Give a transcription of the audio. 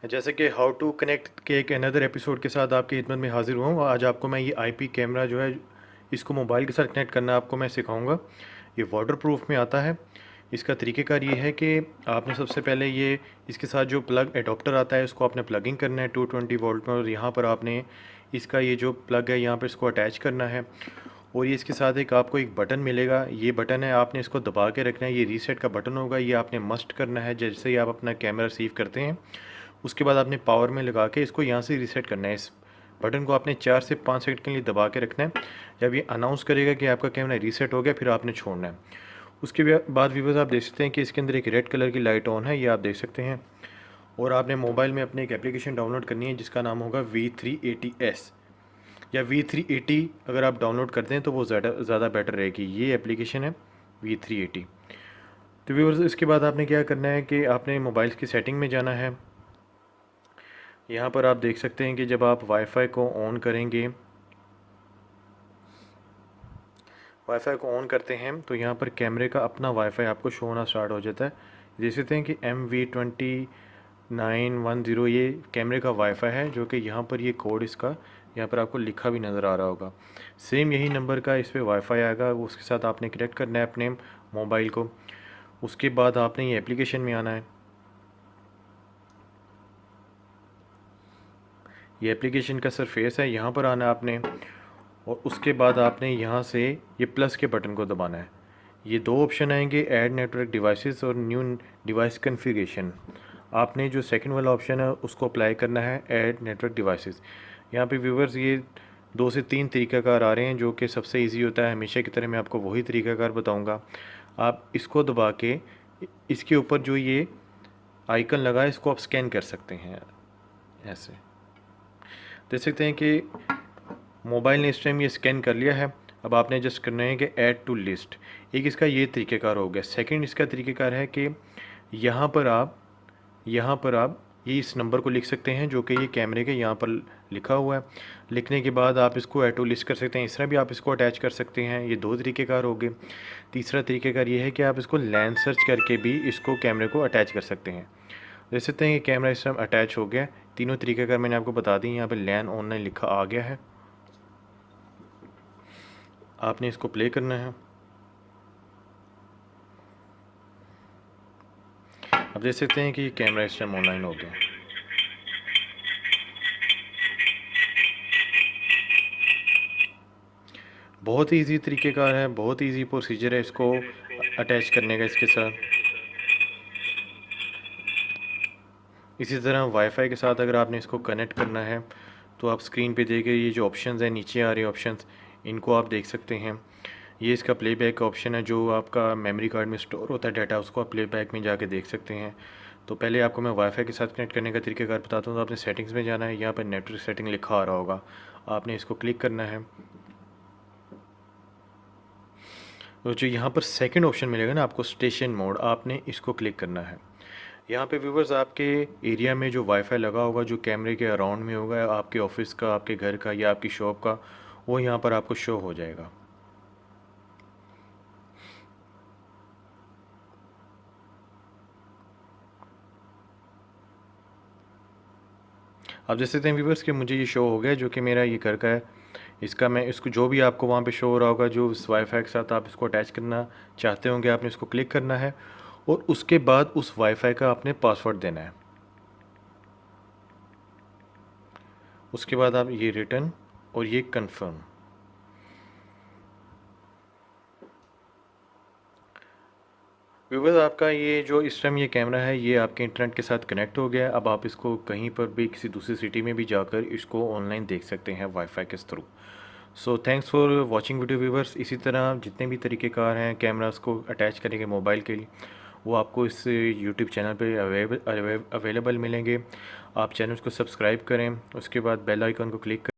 जैसे कि how to connect के एक अनदर एपिसोड के साथ आपकी खिदमत में हाजिर हुआ हूँ। आज आपको मैं ये आईपी कैमरा जो है इसको मोबाइल के साथ कनेक्ट करना आपको मैं सिखाऊंगा। ये वाटर प्रूफ में आता है। इसका तरीक़ेकार ये है कि आपने सबसे पहले ये इसके साथ जो प्लग एडोप्टर आता है इसको आपने प्लगिंग करना है 220 वोल्ट में, और यहाँ पर आपने इसका ये जो प्लग है यहाँ पर इसको अटैच करना है। और ये इसके साथ एक आपको एक बटन मिलेगा, ये बटन है, आपने इसको दबा के रखना है। ये रीसेट का बटन होगा, ये आपने मस्ट करना है जैसे ही आप अपना कैमरा रिसीव करते हैं। उसके बाद आपने पावर में लगा के इसको यहाँ से रीसेट करना है। इस बटन को आपने 4 से 5 सेकंड के लिए दबा के रखना है। जब ये अनाउंस करेगा कि आपका कैमरा रीसेट हो गया फिर आपने छोड़ना है। उसके बाद व्यूअर्स आप देख सकते हैं कि इसके अंदर एक रेड कलर की लाइट ऑन है, ये आप देख सकते हैं। और आपने मोबाइल में अपने एक एप्लीकेशन डाउनलोड करनी है जिसका नाम होगा V380S या V380। अगर आप डाउनलोड करते हैं तो वो ज़्यादा बेटर रहेगी। ये एप्लीकेशन है V380। तो व्यूअर्स इसके बाद आपने क्या करना है कि आपने मोबाइल की सेटिंग में जाना है। यहाँ पर आप देख सकते हैं कि जब आप वाईफाई को ऑन करते हैं तो यहाँ पर कैमरे का अपना वाईफाई आपको शो होना स्टार्ट हो जाता है। देख सकते हैं कि MV2910 ये कैमरे का वाईफाई है, जो कि यहाँ पर ये कोड इसका यहाँ पर आपको लिखा भी नज़र आ रहा होगा। सेम यही नंबर का इस पर वाईफाई आएगा, उसके साथ आपने कनेक्ट करना है अपने मोबाइल को। उसके बाद आपने ये एप्लीकेशन में आना है। ये एप्लीकेशन का सरफेस है, यहाँ पर आना है आपने। और उसके बाद आपने यहाँ से ये प्लस के बटन को दबाना है। ये दो ऑप्शन आएंगे, ऐड नेटवर्क डिवाइसेस और न्यू डिवाइस कन्फिगरेशन। आपने जो सेकंड वाला ऑप्शन है उसको अप्लाई करना है, ऐड नेटवर्क डिवाइसेस। यहाँ पे व्यूवर्स ये 2 से 3 तरीक़ाकार आ रहे हैं जो कि सबसे इजी होता है। हमेशा की तरह मैं आपको वही तरीक़ाकार बताऊँगा। आप इसको दबा के इसके ऊपर जो ये आइकन लगा है इसको आप स्कैन कर सकते हैं। ऐसे देख सकते हैं कि मोबाइल ने इस टाइम ये स्कैन कर लिया है। अब आपने जस्ट करना है कि ऐड टू लिस्ट। एक इसका ये तरीक़ेकार हो गया। सेकंड इसका तरीक़ेकार है कि यहाँ पर आप ये इस नंबर को लिख सकते हैं जो कि ये कैमरे के यहाँ पर लिखा हुआ है। लिखने के बाद आप इसको ऐड टू लिस्ट कर सकते हैं। इस तरह भी आप इसको अटैच कर सकते हैं। ये दो तरीक़ेकार हो गए। तीसरा तरीक़ेकार ये है कि आप इसको लैन सर्च करके भी इसको कैमरे को अटैच कर सकते हैं। देख सकते हैं कि कैमरा इस टाइम अटैच हो गया। तीनों तरीक़ेकार मैंने आपको बता दी। यहाँ पर लैन ऑनलाइन लिखा आ गया है। आपने इसको प्ले करना है। अब देख सकते हैं कि कैमरा इस टाइम ऑनलाइन हो गया। बहुत ही इजी तरीक़ेकार है, बहुत ही इजी प्रोसीजर है इसको अटैच करने का इसके साथ। इसी तरह वाईफाई के साथ अगर आपने इसको कनेक्ट करना है तो आप स्क्रीन पे देखे ये जो ऑप्शंस हैं नीचे आ रहे हैं ऑप्शंस, इनको आप देख सकते हैं। ये इसका प्लेबैक का ऑप्शन है, जो आपका मेमोरी कार्ड में स्टोर होता है डाटा उसको आप प्लेबैक में जाके देख सकते हैं। तो पहले आपको मैं वाईफाई के साथ कनेक्ट करने का तरीक़ेकार बताता हूँ। तो आपने सेटिंग्स में जाना है, यहाँ पर नेटवर्क सेटिंग लिखा आ रहा होगा, आपने इसको क्लिक करना है। तो जो यहाँ पर सेकंड ऑप्शन मिलेगा ना आपको, स्टेशन मोड, आपने इसको क्लिक करना है। यहाँ पे व्यूवर्स आपके एरिया में जो वाईफाई लगा होगा, जो कैमरे के अराउंड में होगा, आपके ऑफिस का, आपके घर का या आपकी शॉप का, वो यहाँ पर आपको शो हो जाएगा। आप देख सकते हैं व्यूवर्स कि मुझे ये शो हो गया जो कि मेरा ये घर का है। मैं इसको जो भी आपको वहाँ पे शो हो रहा होगा, जो उस वाईफाई के साथ आप इसको अटैच करना चाहते होंगे, आपने इसको क्लिक करना है और उसके बाद उस वाईफाई का आपने पासवर्ड देना है। उसके बाद आप ये रिटर्न और ये कंफर्म। व्यूवर्स आपका ये जो इस टाइम ये कैमरा है ये आपके इंटरनेट के साथ कनेक्ट हो गया है। अब आप इसको कहीं पर भी किसी दूसरी सिटी में भी जाकर इसको ऑनलाइन देख सकते हैं वाईफाई के through. So thanks for watching video viewers. इसी तरह जितने भी तरीक़ेकार हैं कैमरास को अटैच करने के मोबाइल के लिए, वो आपको इस यूट्यूब चैनल पे अवेलेबल मिलेंगे। आप चैनल को सब्सक्राइब करें, उसके बाद बेल आइकन को क्लिक करें।